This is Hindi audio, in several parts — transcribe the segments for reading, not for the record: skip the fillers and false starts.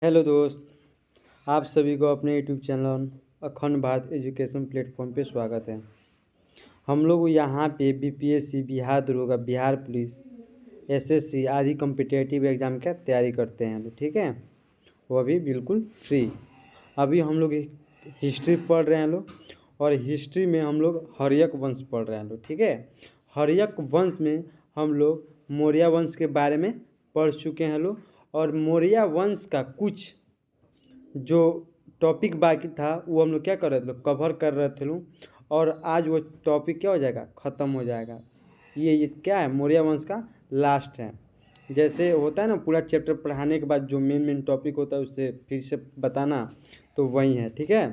हेलो दोस्त। आप सभी को अपने यूट्यूब चैनल अखंड भारत एजुकेशन प्लेटफॉर्म पे स्वागत है। हम लोग यहाँ पे बीपीएससी, बिहार दरोगा, बिहार पुलिस, एसएससी आदि कॉम्पिटिटिव एग्ज़ाम का तैयारी करते हैं लोग, ठीक है। वो भी बिल्कुल फ्री। अभी हम लोग हिस्ट्री पढ़ रहे हैं लोग, और हिस्ट्री में हम लोग हर्यक वंश पढ़ रहे हैं लोग, ठीक है। हर्यक वंश में हम लोग मौर्य वंश के बारे में पढ़ चुके हैं लोग, और मौर्य वंश का कुछ जो टॉपिक बाकी था वो हम लोग क्या कर रहे थे लोग, कवर कर रहे थे लोग। और आज वो टॉपिक क्या हो जाएगा, ख़त्म हो जाएगा। ये क्या है, मौर्य वंश का लास्ट है। जैसे होता है ना, पूरा चैप्टर पढ़ाने के बाद जो मेन टॉपिक होता है उससे फिर से बताना, तो वही है, ठीक है।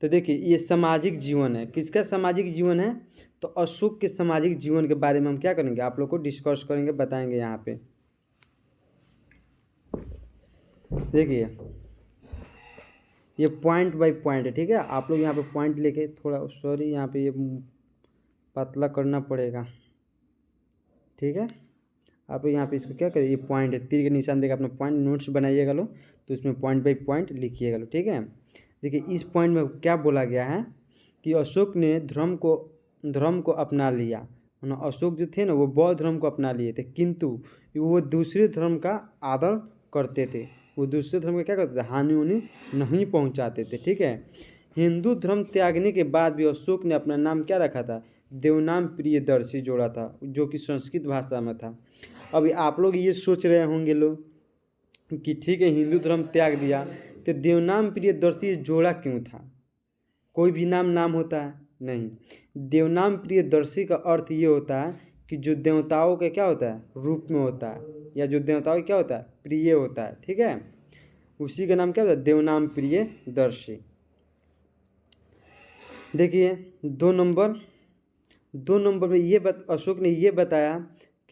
तो देखिए, ये सामाजिक जीवन है। किसका सामाजिक जीवन है? तो अशोक के सामाजिक जीवन के बारे में हम क्या करेंगे, आप लोग को डिस्कस करेंगे, बताएंगे यहाँ पे। देखिए, ये पॉइंट बाय पॉइंट है, ठीक है। आप लोग यहाँ पे पॉइंट लेके थोड़ा, सॉरी यहाँ पे ये पतला करना पड़ेगा, ठीक है। आप लोग यहाँ पे इसको क्या करिए, ये पॉइंट है, तीर के निशान देगा, अपना पॉइंट नोट्स बनाइएगा लो, तो इसमें पॉइंट बाय पॉइंट लिखिएगा लो, ठीक है। देखिए, इस पॉइंट में क्या बोला गया है कि अशोक ने धर्म को अपना लिया। ना, अशोक जो थे ना, वो बौद्ध धर्म को अपना लिए थे, किंतु वो दूसरे धर्म का आदर करते थे। वो दूसरे धर्म का क्या करते थे, हानि उन्हें नहीं पहुंचाते थे, ठीक है। हिंदू धर्म त्यागने के बाद भी अशोक ने अपना नाम क्या रखा था, देवनाम प्रियदर्शी जोड़ा था, जो कि संस्कृत भाषा में था। अभी आप लोग ये सोच रहे होंगे लोग कि ठीक है, हिंदू धर्म त्याग दिया तो देवनाम प्रियदर्शी जोड़ा क्यों था? कोई भी नाम होता है? नहीं। देवनाम प्रियदर्शी का अर्थ ये होता है कि जो देवताओं के क्या होता है, रूप में होता है, या जो देवताओं क्या होता है, प्रिय होता है, ठीक है। उसी का नाम क्या होता है, देवनाम प्रियदर्शी। देखिए, दो नंबर में ये अशोक ने ये बताया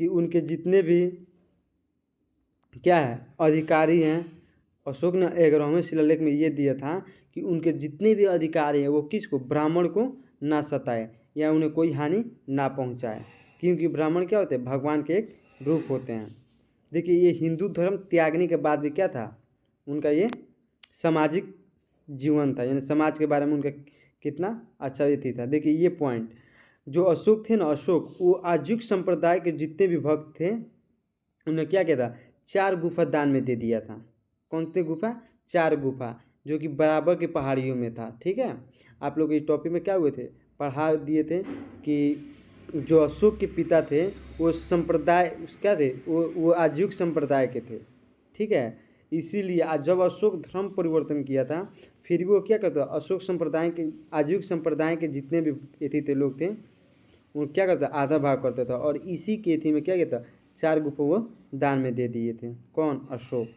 कि उनके जितने भी क्या है, अधिकारी हैं। अशोक ने 11वें शिलालेख में ये दिया था कि उनके जितने भी अधिकारी हैं वो किसको, ब्राह्मण को ना सताए या उन्हें कोई हानि ना पहुंचाए, क्योंकि ब्राह्मण क्या होते हैं, भगवान के एक रूप होते हैं। देखिए, ये हिंदू धर्म त्यागने के बाद भी क्या था, उनका ये सामाजिक जीवन था, यानी समाज के बारे में उनका कितना अच्छा व्यक्ति था। देखिए, ये पॉइंट जो अशोक थे ना, अशोक वो आजुक संप्रदाय के जितने भी भक्त थे उन्हें क्या किया था, 4 गुफा दान में दे दिया था। कौन सी गुफा? 4 गुफा, जो कि बराबर की पहाड़ियों में था, ठीक है। आप लोग इस टॉपिक में क्या हुए थे, पढ़ा दिए थे कि जो अशोक के पिता थे वो संप्रदाय क्या थे, वो आजीविक संप्रदाय के थे, ठीक है। इसीलिए आज जब अशोक धर्म परिवर्तन किया था, फिर भी वो क्या करता, अशोक संप्रदाय के, आजीविक संप्रदाय के जितने भी एथी थे लोग थे, वो क्या करता, आधा भाग करता था, और इसी के एथी में क्या कहता, 4 गुफा वो दान में दे दिए थे। कौन? अशोक।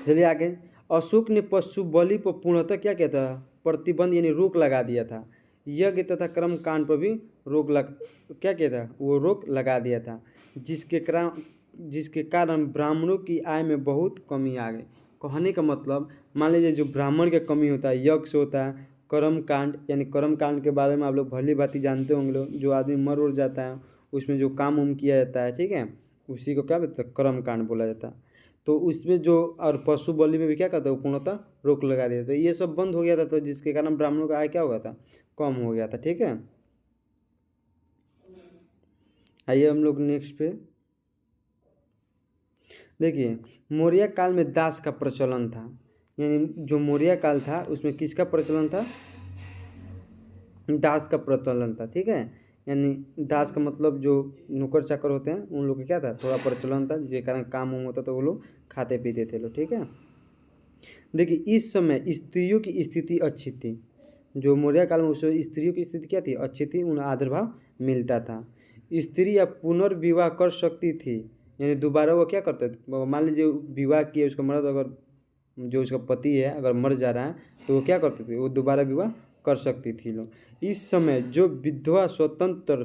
चलिए आगे। अशोक ने पशु बलि पर पूर्णतः क्या कहता, प्रतिबंध यानी रोक लगा दिया था। यज्ञ तथा कर्म कांड पर भी क्या कहता, वो रोक लगा दिया था, जिसके कारण ब्राह्मणों की आय में बहुत कमी आ गई। कहने का मतलब, मान लीजिए जो ब्राह्मण का कमी होता है, यज्ञ से होता है, कर्म कांड, यानी कर्म कांड के बारे में आप लोग भली भांति जानते होंगे लोग, जो आदमी मर उड़ जाता है उसमें जो काम उम किया जाता है, ठीक है, उसी को क्या बोलते हैं, कर्म कांड बोला जाता है। तो उसमें जो, और पशु बलि में भी क्या करता है, पूर्णतः रोक लगा दिया था। ये सब बंद हो गया था, तो जिसके कारण ब्राह्मणों का आय क्या हो गया था, कम हो गया था, ठीक है। आइए हम लोग नेक्स्ट पे देखिए। मौर्य काल में दास का प्रचलन था, यानी जो मौर्य काल था उसमें किसका प्रचलन था, दास का प्रचलन था, ठीक है। यानी दास का मतलब जो नौकर चाकर होते हैं उन लोग का क्या था, थोड़ा प्रचलन था, जिसके कारण काम उम होता तो वो लोग खाते पीते थे लोग, ठीक है। देखिए, इस समय स्त्रियों की स्थिति अच्छी थी। जो मौर्य काल में उस समय स्त्रियों की स्थिति क्या थी, अच्छी थी, उन्हें आदरभाव मिलता था। स्त्री या पुनर्विवाह कर सकती थी, यानी दोबारा वो क्या करते थे, मान लीजिए विवाह किए उसका मर्द, अगर जो उसका पति है अगर मर जा रहा है तो वो क्या करते थे, वो दोबारा विवाह कर सकती थी लोग। इस समय जो विधवा स्वतंत्र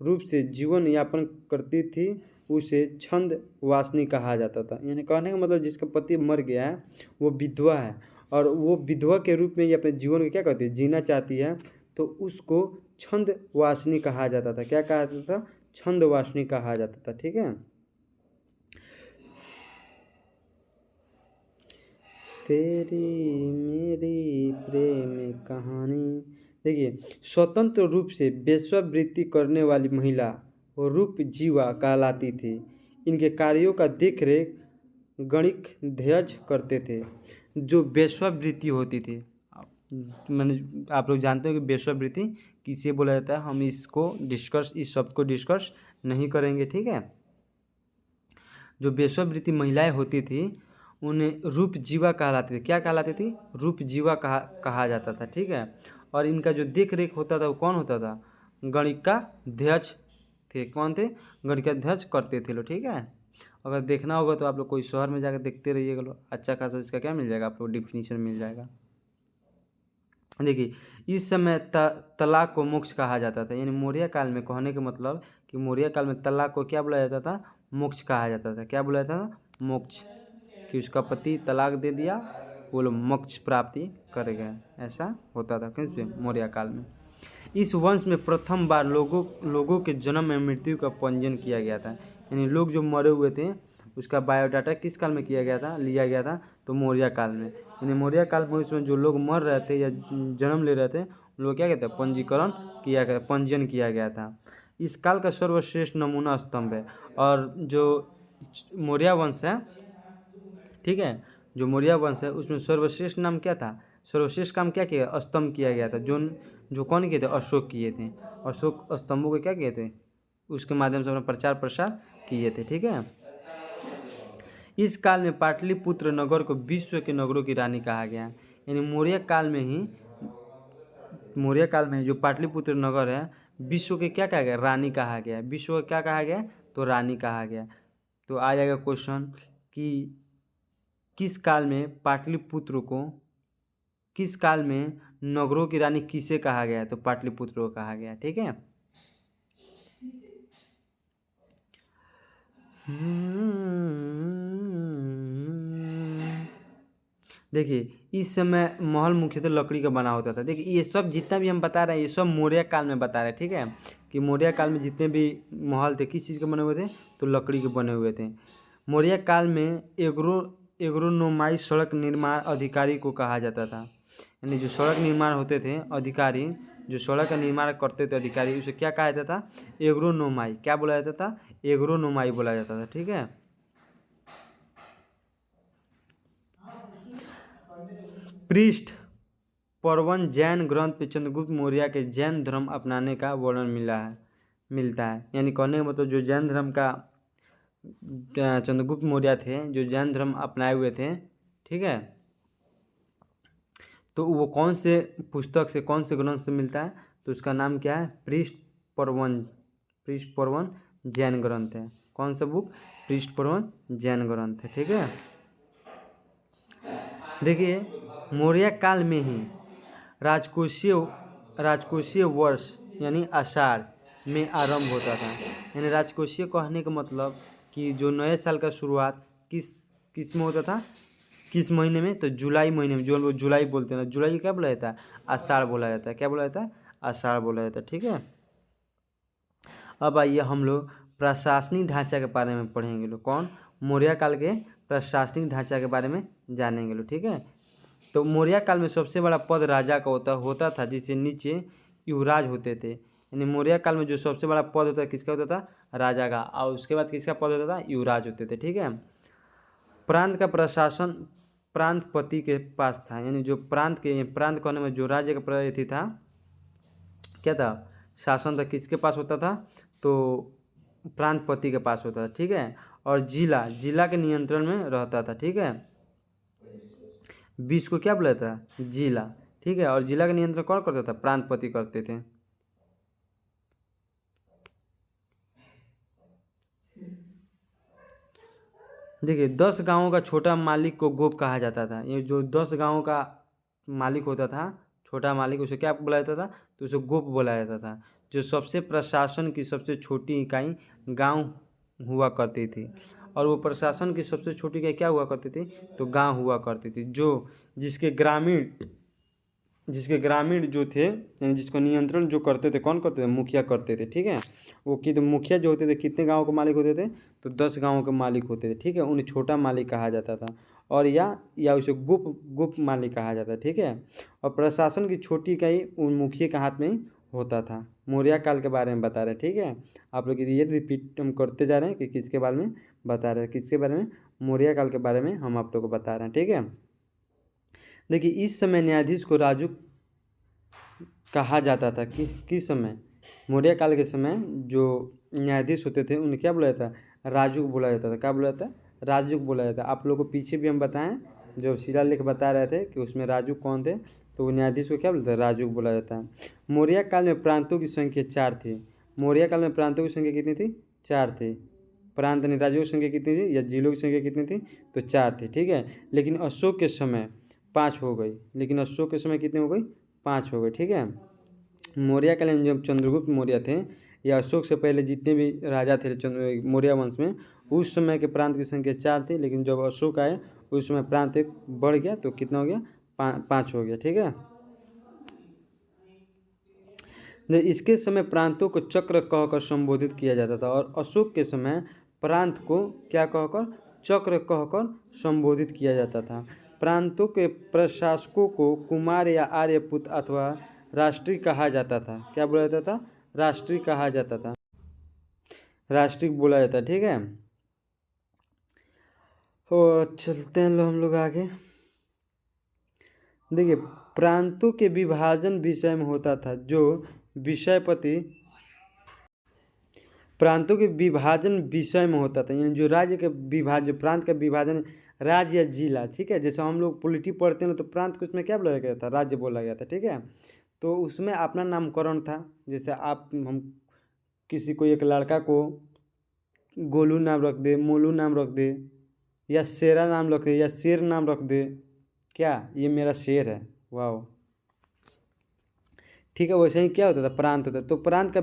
रूप से जीवन यापन करती थी उसे छंद वासनी कहा जाता था। यानी कहने का मतलब, जिसका पति मर गया है वो विधवा है, और वो विधवा के रूप में ये अपने जीवन को क्या करती है, जीना चाहती है, तो उसको छंद वासनी कहा जाता था। क्या कहा जाता था? छंद वासनी कहा जाता था, ठीक है। तेरी मेरी प्रेम कहानी। देखिए, स्वतंत्र रूप से वेश्यावृत्ति करने वाली महिला रूप जीवा कहलाती थी। इनके कार्यों का देखरेख गणिक ध्यज करते थे। जो वेश्यावृत्ति होती थी, मैंने आप लोग जानते हो कि वेश्यावृत्ति किसे बोला जाता है। हम इस शब्द को डिस्कस नहीं करेंगे, ठीक है। जो वेश्यावृत्ति महिलाएं होती थी उन्हें रूप जीवा कहलाती थी। क्या कहलाती थी? रूप जीवा कहा जाता था, ठीक है। और इनका जो देख रेख होता था वो कौन होता था? गणिकाध्यक्ष थे। कौन थे? गणिकाध्यक्ष करते थे लोग, ठीक है। अगर देखना होगा तो आप लोग कोई शहर में जाकर देखते रहिएगा लोग, अच्छा खासा इसका क्या मिल जाएगा, आप लोग डिफिनीशन मिल जाएगा। देखिए, इस समय तलाक को मोक्ष कहा जाता था। यानी मौर्य काल में, कहने का मतलब कि मौर्य काल में तलाक को क्या बुलाया जाता था? मोक्ष कहा जाता था। क्या बुलाया जाता था? मोक्ष। कि उसका पति तलाक दे दिया, वो लोग मोक्ष प्राप्ति कर गए, ऐसा होता था किस में? मौर्य काल में। इस वंश में प्रथम बार लोगों के जन्म और मृत्यु का पंजीयन किया गया था। यानी लोग जो मरे हुए थे उसका बायोडाटा किस काल में किया गया था, लिया गया था? तो मौर्य काल में। यानी मौर्य काल में उसमें जो लोग मर रहे थे या जन्म ले रहे थे उन लोग क्या कहते हैं? पंजीकरण किया गया, पंजीयन किया गया था। इस काल का सर्वश्रेष्ठ नमूना स्तंभ है। और जो मौर्य वंश है, ठीक है, जो मौर्य वंश है उसमें सर्वश्रेष्ठ नाम क्या था? सर्वश्रेष्ठ काम क्या किया? स्तंभ किया गया था। जो कौन किए थे? अशोक किए थे। अशोक स्तंभों को क्या किए थे? उसके माध्यम से अपना प्रचार प्रसार किए थे, ठीक है। इस काल में पाटलिपुत्र नगर को विश्व के नगरों की रानी कहा गया। यानी मौर्य काल में जो पाटलिपुत्र नगर है विश्व के क्या कहा गया? रानी कहा गया। विश्व का क्या कहा गया? तो रानी कहा गया। तो आ जाएगा क्वेश्चन कि किस काल में नगरों की रानी किसे कहा गया? तो पाटलिपुत्र को कहा गया, ठीक है। देखिए, इस समय महल मुख्यतः लकड़ी का बना होता था। देखिए, ये सब जितना भी हम बता रहे हैं ये सब मौर्य काल में बता रहे हैं, ठीक है। कि मौर्य काल में जितने भी महल थे किस चीज़ के बने हुए थे? तो लकड़ी के बने हुए थे। मौर्य काल में एग्रोनोमाई सड़क निर्माण अधिकारी को कहा जाता था। यानी जो सड़क निर्माण होते थे अधिकारी, जो सड़क का निर्माण करते थे अधिकारी, उसे क्या कहा जाता था? एग्रोनोमाई। क्या बोला जाता था? एग्रोनोमाई बोला जाता था, ठीक है। पृष्ठ पर्वन जैन ग्रंथ पे चंद्रगुप्त मौर्य के जैन धर्म अपनाने का वर्णन मिलता है। यानी कहने का मतलब जो जैन धर्म का चंद्रगुप्त मौर्य थे, जो जैन धर्म अपनाए हुए थे, ठीक है। तो वो कौन से पुस्तक से, कौन से ग्रंथ से मिलता है? तो उसका नाम क्या है? पृष्ठ पर्वन जैन ग्रंथ है। कौन सा बुक? पृष्ठ पर्वन जैन ग्रंथ है, ठीक है। देखिए, मौर्य काल में ही राजकोषीय वर्ष यानी आषाढ़ में आरंभ होता था। यानी राजकोषीय कहने का मतलब कि जो नए साल का शुरुआत किस में होता था? किस महीने में? तो जुलाई महीने में। जो लोग जुलाई बोलते हैं ना, जुलाई क्या बोला जाता है? आषाढ़ बोला जाता है। क्या बोला जाता है? आषाढ़ बोला जाता है, ठीक है। अब आइए हम लोग प्रशासनिक ढांचा के बारे में पढ़ेंगे लोग। कौन? मौर्य काल के प्रशासनिक ढांचा के बारे में जानेंगे लोग, ठीक है। तो मौर्य काल में सबसे बड़ा पद राजा का होता था, जिससे नीचे युवराज होते थे। यानी मौर्य काल में जो सबसे बड़ा पद होता है किसका होता था? राजा का। और उसके बाद किसका पद होता था? युवराज होते थे, ठीक है। प्रांत का प्रशासन प्रांतपति के पास था। यानी जो प्रांत कहने में जो राज्य का प्रति था, क्या था? शासन था, किसके पास होता था? तो प्रांतपति के पास होता था, ठीक है। और जिला के नियंत्रण में रहता था, ठीक है। बीच को क्या बोला था? जिला, ठीक है। और जिला का नियंत्रण कौन करता था? प्रांतपति करते थे। देखिए, 10 गांवों का छोटा मालिक को गोप कहा जाता था। ये जो 10 गांवों का मालिक होता था, छोटा मालिक, उसे क्या बोला जाता था? तो उसे गोप बोला जाता था। जो सबसे प्रशासन की सबसे छोटी इकाई गांव हुआ करती थी। और वो प्रशासन की सबसे छोटी इकाई क्या हुआ करती थी? तो गांव हुआ करती थी। जिसके ग्रामीण जिसके ग्रामीण जो थे यानी जिसको नियंत्रण जो करते थे, कौन करते थे? मुखिया करते थे, ठीक है। वो मुखिया जो होते थे कितने गाँव के मालिक होते थे? तो 10 गाँव के मालिक होते थे, ठीक है। उन्हें छोटा मालिक कहा जाता था, और या उसे गुप्त मालिक कहा जाता है, ठीक है। और प्रशासन की छोटी इकाई उन मुखिया के हाथ में ही होता था। मौर्य काल के बारे में बता रहे हैं, ठीक है। आप लोग ये रिपीट हम करते जा रहे हैं कि किसके बारे में बता रहे हैं, किसके बारे में? मौर्य काल के बारे में हम आप लोग को बता रहे हैं, ठीक है। देखिए, इस समय न्यायाधीश को राजू कहा जाता था। किस समय? मौर्य काल के समय जो न्यायाधीश होते थे उन्हें क्या बोला जाता? राजू बोला जाता था। क्या बोला जाता? राजू बोला जाता। आप लोगों को पीछे भी हम बताएं, जो शिलालेख बता रहे थे कि उसमें राजू कौन थे, तो वो न्यायाधीश को क्या बोलते हैं? राजू बोला जाता है। मौर्य काल में प्रांतों की संख्या 4 थी। मौर्य काल में प्रांतों की संख्या कितनी थी? 4 थी। प्रांत यानी राज्यों की संख्या कितनी थी, या जिलों की संख्या कितनी थी? तो 4 थी, ठीक है। लेकिन अशोक के समय 5 हो गई। लेकिन अशोक के समय कितनी हो गई? 5 हो गई, ठीक है। मौर्य काल में जब चंद्रगुप्त मौर्य थे या अशोक से पहले जितने भी राजा थे मौर्य वंश में, उस समय के प्रांत की संख्या 4 थी। लेकिन जब अशोक आए उस समय प्रांत एक बढ़ गया, तो कितना हो गया? 5 हो गया, ठीक है। इसके समय प्रांतों को चक्र कहकर संबोधित किया जाता था, और अशोक के समय प्रांत को क्या कहकर? चक्र कहकर संबोधित किया जाता था। प्रांतों के प्रशासकों को कुमार या आर्यपुत्र अथवा राष्ट्रीय कहा जाता था। क्या बोला जाता था? राष्ट्रीय कहा जाता था, राष्ट्रीय बोला जाता, ठीक है। और चलते हैं हम लोग आगे। देखिए, प्रांतों के विभाजन विषय में होता था जो विषयपति प्रांतों के विभाजन विषय में होता था, यानी जो राज्य के विभाजन, प्रांत का विभाजन, राज्य या जिला, ठीक है। जैसे हम लोग पॉलिटी पढ़ते हैं तो प्रांत को उसमें क्या बोला गया था? राज्य बोला गया था, ठीक है। तो उसमें अपना नामकरण था। जैसे हम किसी को, एक लड़का को गोलू नाम रख दे, मोलू नाम रख दे, या शेरा नाम रख दे, या शेर नाम रख दे। क्या? ये मेरा शेर है, वाह, ठीक है। वैसे ही क्या होता था? प्रांत होता था। तो प्रांत का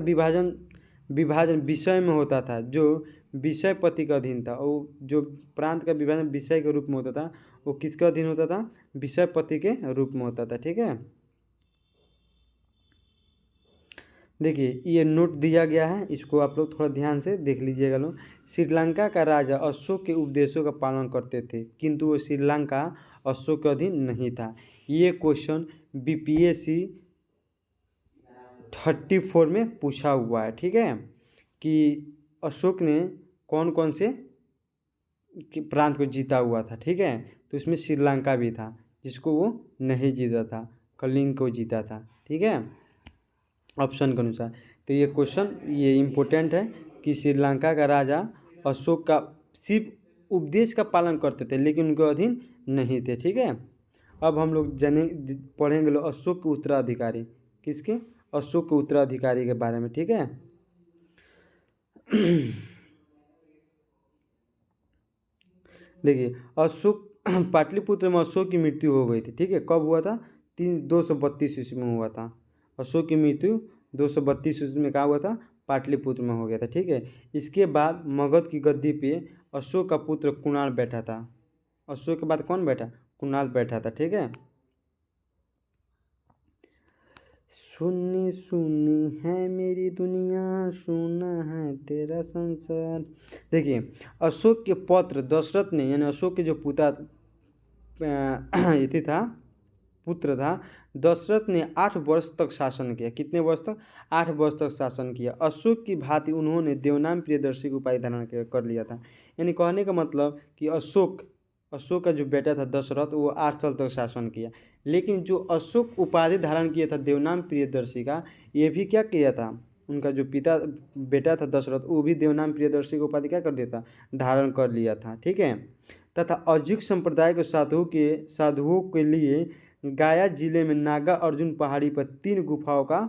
विभाजन विषय में होता था जो विषय पति का अधीन था। और जो प्रांत का विभाजन विषय के रूप में होता था वो किसके अधीन होता था? विषय पति के रूप में होता था, ठीक है। देखिए, ये नोट दिया गया है, इसको आप लोग थोड़ा ध्यान से देख लीजिएगा लोग। श्रीलंका का राजा अशोक के उपदेशों का पालन करते थे, किंतु वो श्रीलंका अशोक के अधीन नहीं था। ये क्वेश्चन BPSC 34 में पूछा हुआ है, ठीक है, कि अशोक ने कौन कौन से प्रांत को जीता हुआ था, ठीक है। तो इसमें श्रीलंका भी था, जिसको वो नहीं जीता था, कलिंग को जीता था, ठीक है, ऑप्शन के अनुसार। तो ये क्वेश्चन ये इम्पोर्टेंट है कि श्रीलंका का राजा अशोक का सिर्फ उपदेश का पालन करते थे, लेकिन उनके अधीन नहीं थे, ठीक है। अब हम लोग पढ़ेंगे लोग अशोक के उत्तराधिकारी। किसके? अशोक के उत्तराधिकारी के बारे में, ठीक है। देखिए, अशोक पाटलिपुत्र में अशोक की मृत्यु हो गई थी, ठीक है। कब हुआ था? 232 ईस्वी में हुआ था। अशोक की मृत्यु 232 ईस्वी में कहाँ हुआ था? पाटलिपुत्र में हो गया था, ठीक है। इसके बाद मगध की गद्दी पे अशोक का पुत्र कुणाल बैठा था। अशोक के बाद कौन बैठा? कुणाल बैठा था, ठीक है। सुनी सुनी है मेरी दुनिया, सुना है तेरा संसार। देखिए, अशोक के पुत्र दशरथ ने, यानी अशोक के जो इति था, पुत्र था, दशरथ ने 8 वर्ष तक शासन किया। कितने वर्ष तक? 8 वर्ष तक शासन किया। अशोक की भांति उन्होंने देवनाम प्रियदर्शी की उपाधि धारण कर लिया था। यानी कहने का मतलब कि अशोक का जो बेटा था दशरथ, वो 8 साल तक शासन किया। लेकिन जो अशोक उपाधि धारण किया था देवनाम प्रियदर्शी का, ये भी क्या किया था? उनका जो बेटा था दशरथ, वो भी देवनाम प्रियदर्शी का उपाधि क्या कर दिया था? धारण कर लिया था, ठीक है। तथा अजुक संप्रदाय के साधुओं के लिए गया जिले में नागा अर्जुन पहाड़ी पर 3 गुफाओं का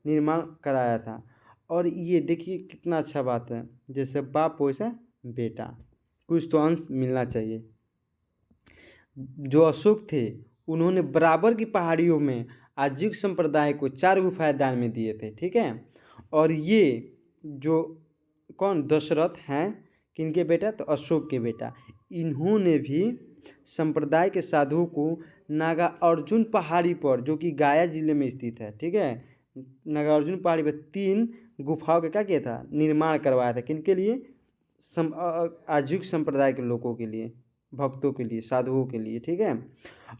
निर्माण कराया था। और ये देखिए कितना अच्छा बात है, जैसे बाप वैसा बेटा, कुछ तो अंश मिलना चाहिए। जो अशोक थे उन्होंने बराबर की पहाड़ियों में अजुक संप्रदाय को 4 गुफाएं दान में दिए थे, ठीक है। और ये जो कौन? दशरथ हैं, किनके बेटा? तो अशोक के बेटा। इन्होंने भी संप्रदाय के साधुओं को नागार्जुन पहाड़ी पर, जो कि गया जिले में स्थित है, ठीक है, नागार्जुन पहाड़ी पर 3 गुफाओं का क्या किया था, निर्माण करवाया था। किनके लिए? आजुक संप्रदाय के लोगों के लिए, भक्तों के लिए, साधुओं के लिए, ठीक है।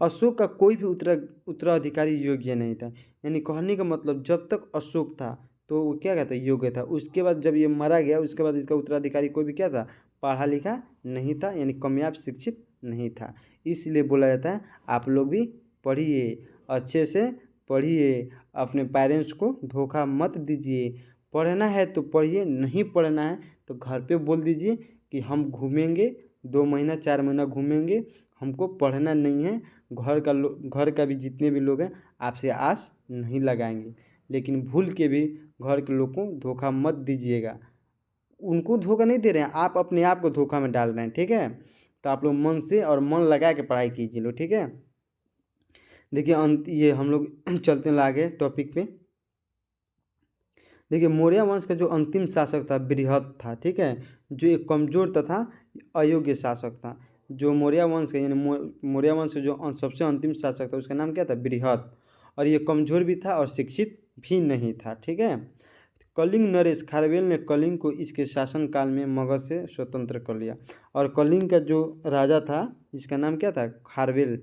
अशोक का कोई भी उत्तराधिकारी योग्य नहीं था। यानी कहने का मतलब जब तक अशोक था तो वो क्या कहता है, योग्य था। उसके बाद जब ये मारा गया, उसके बाद इसका उत्तराधिकारी कोई भी क्या था, पढ़ा लिखा नहीं था, यानी कामयाब शिक्षित नहीं था। इसलिए बोला जाता है आप लोग भी पढ़िए, अच्छे से पढ़िए, अपने पेरेंट्स को धोखा मत दीजिए। पढ़ना है तो पढ़िए, नहीं पढ़ना है तो घर पे बोल दीजिए कि हम घूमेंगे, 2 महीना 4 महीना घूमेंगे, हमको पढ़ना नहीं है। घर का भी जितने भी लोग हैं आपसे आस नहीं लगाएंगे। लेकिन भूल के भी घर के लोग को धोखा मत दीजिएगा। उनको धोखा नहीं दे रहे हैं, आप अपने आप को धोखा में डाल रहे हैं, ठीक है। तो आप लोग मन से और मन लगा के पढ़ाई कीजिए लो, ठीक है। देखिए ये हम लोग चलते हैं आगे टॉपिक पे। देखिए मौर्य वंश का जो अंतिम शासक था बृहद था, ठीक है, जो एक कमजोर तथा अयोग्य शासक था। जो मौर्य वंश का यानी मौर्य वंश का जो सबसे अंतिम शासक था उसका नाम क्या था, बृहद। और ये कमजोर भी था और शिक्षित भी नहीं था, ठीक है। कलिंग नरेश खारवेल ने कलिंग को इसके शासनकाल में मगध से स्वतंत्र कर लिया। और कलिंग का जो राजा था जिसका नाम क्या था, खारवेल,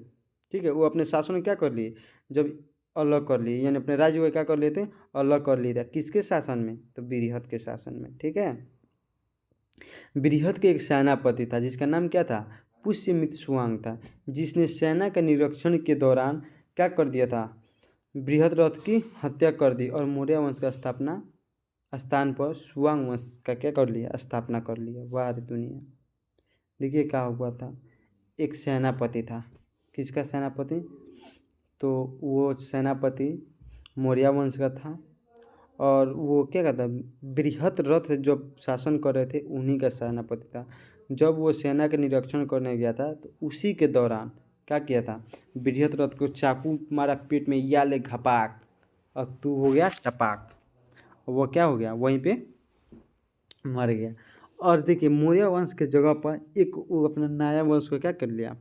ठीक है, वो अपने शासन क्या कर लिए, जब अलग कर लिए, यानी अपने राज्य को क्या कर लिए थे, अलग कर लिया था। किसके शासन में, तो बृहद के शासन में, ठीक है। बृहद के एक सेनापति था जिसका नाम क्या था, पुष्यमित्र सुवांग था, जिसने सेना के निरीक्षण के दौरान क्या कर दिया था, बृहद्रथ की हत्या कर दी और मौर्य वंश का स्थान पर सुवांग वंश का क्या कर लिया, स्थापना कर लिया। वाह रे दुनिया। देखिए क्या हुआ था, एक सेनापति था, किसका सेनापति, तो वो सेनापति मौर्य वंश का था। और वो क्या कहता, बृहद्रथ जब शासन कर रहे थे उन्हीं का सेनापति था। जब वो सेना के निरीक्षण करने गया था तो उसी के दौरान क्या किया था, बृहद्रथ को चाकू मारा पेट में, या ले घपाक, अब तू हो गया टपाक। वो क्या हो गया, वहीं पे मर गया। और देखिए मौर्य वंश के जगह पर एक वो अपना नया वंश को क्या कर लिया,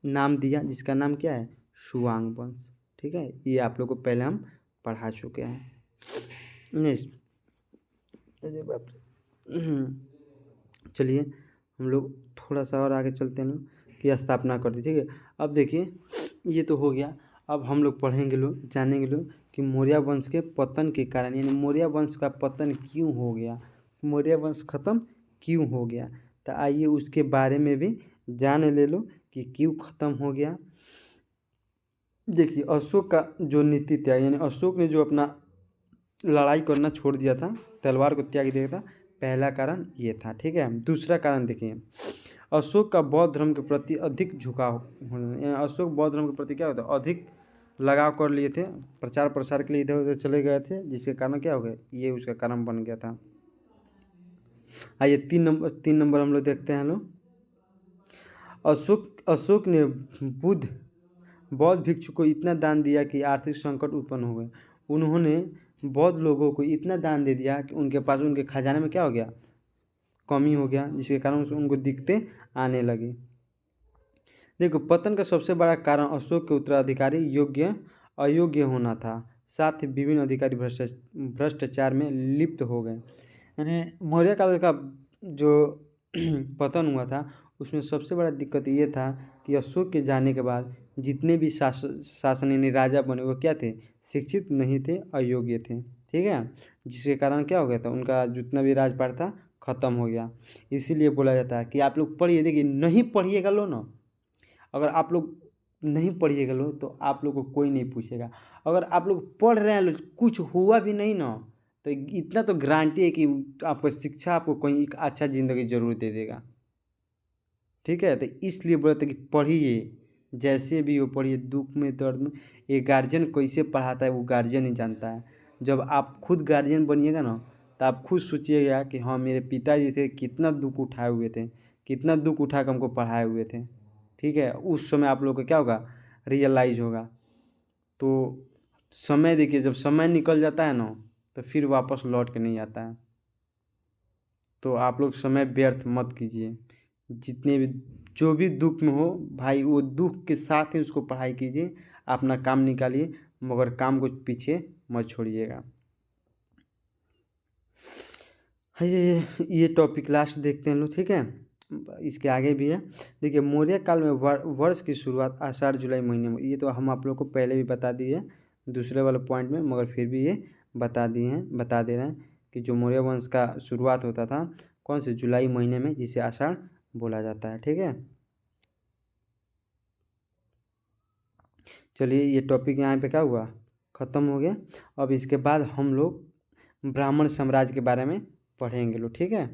नाम दिया, जिसका नाम क्या है, सुवांग वंश, ठीक है। ये आप लोग को पहले हम पढ़ा चुके हैं। नेक्स्ट, अरे बाप रे, चलिए हम लोग थोड़ा सा और आगे चलते हैं कि स्थापना कर दी, ठीक है। अब देखिए ये तो हो गया, अब हम लोग पढ़ेंगे लोग, जानेंगे लोग कि मौर्य वंश के पतन के कारण, यानी मौर्य वंश का पतन क्यों हो गया, मौर्य वंश खत्म क्यों हो गया। तो आइए उसके बारे में भी जान ले लो कि क्यों खत्म हो गया। देखिए अशोक का जो नीति त्याग, यानी अशोक ने जो अपना लड़ाई करना छोड़ दिया था, तलवार को त्याग दिया था, पहला कारण ये था, ठीक है। दूसरा कारण देखिए, अशोक का बौद्ध धर्म के प्रति अधिक झुकाव, अशोक बौद्ध धर्म के प्रति क्या होता है, अधिक लगाव कर लिए थे, प्रचार प्रसार के लिए इधर उधर चले गए थे, जिसके कारण क्या हो गया, ये उसका कारण बन गया था। आइए 3 नंबर हम लोग देखते हैं लोग। अशोक ने बौद्ध भिक्षु को इतना दान दिया कि आर्थिक संकट उत्पन्न हो गए। उन्होंने बौद्ध लोगों को इतना दान दे दिया कि उनके पास, उनके खजाने में क्या हो गया, कमी हो गया, जिसके कारण उनको दिक्कतें आने लगी। देखो पतन का सबसे बड़ा कारण अशोक के उत्तराधिकारी योग्य अयोग्य होना था, साथ ही विभिन्न अधिकारी भ्रष्टाचार में लिप्त हो गए। यानी मौर्य काल का जो पतन हुआ था उसमें सबसे बड़ा दिक्कत ये था कि अशोक के जाने के बाद जितने भी शासन यानी राजा बने वो क्या थे, शिक्षित नहीं थे, अयोग्य थे, ठीक है। जिसके कारण क्या हो गया था, उनका जितना भी राजपाट था खत्म हो गया। इसीलिए बोला जाता है कि आप लोग पढ़िए। देखिए नहीं पढ़िएगा लो ना, अगर आप लोग नहीं पढ़िएगा लो तो आप लोग को कोई नहीं पूछेगा। अगर आप लोग पढ़ रहे हैं लो, कुछ हुआ भी नहीं ना, तो इतना तो गारंटी है कि आपको शिक्षा आपको कहीं एक अच्छा ज़िंदगी जरूर दे देगा, ठीक है। तो इसलिए बोलते कि पढ़िए, जैसे भी हो पढ़िए, दुख में दर्द में। ये गार्जियन कैसे पढ़ाता है वो गार्जियन ही जानता है। जब आप खुद गार्जियन बनिएगा ना तो आप खुद सोचिएगा कि हाँ मेरे पिताजी थे, कितना दुख उठाए हुए थे, कितना दुख उठा कर हमको पढ़ाए हुए थे, ठीक है। उस समय आप लोग को क्या होगा, रियलाइज होगा। तो समय देखिए, जब समय निकल जाता है ना तो फिर वापस लौट के नहीं आता है। तो आप लोग समय व्यर्थ मत कीजिए। जितने भी जो भी दुख में हो भाई, वो दुख के साथ ही उसको पढ़ाई कीजिए, अपना काम निकालिए, मगर काम को पीछे मत छोड़िएगा। है ये टॉपिक लास्ट देखते हैं लोग, ठीक है। इसके आगे भी है। देखिए, मौर्य काल में वर्ष की शुरुआत आषाढ़ जुलाई महीने में, ये तो हम आप लोग को पहले भी बता दिए दूसरे वाले पॉइंट में, मगर फिर भी ये बता दे रहे हैं कि जो मौर्य वंश का शुरुआत होता था कौन से जुलाई महीने में, जिसे आषाढ़ बोला जाता है, ठीक है। चलिए, ये टॉपिक यहाँ पे क्या हुआ, ख़त्म हो गया। अब इसके बाद हम लोग ब्राह्मण साम्राज्य के बारे में पढ़ेंगे लोग, ठीक है।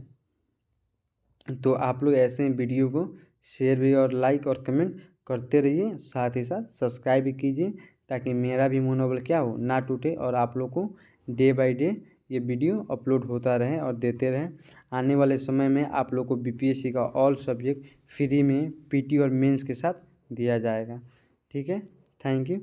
तो आप लोग ऐसे वीडियो को शेयर भी और लाइक और कमेंट करते रहिए, साथ ही साथ सब्सक्राइब भी कीजिए, ताकि मेरा भी मनोबल क्या हो, ना टूटे, और आप लोग को डे बाय डे ये वीडियो अपलोड होता रहे और देते रहें। आने वाले समय में आप लोग को बीपीएससी का ऑल सब्जेक्ट फ्री में पीटी और मेंस के साथ दिया जाएगा, ठीक है। Thank you.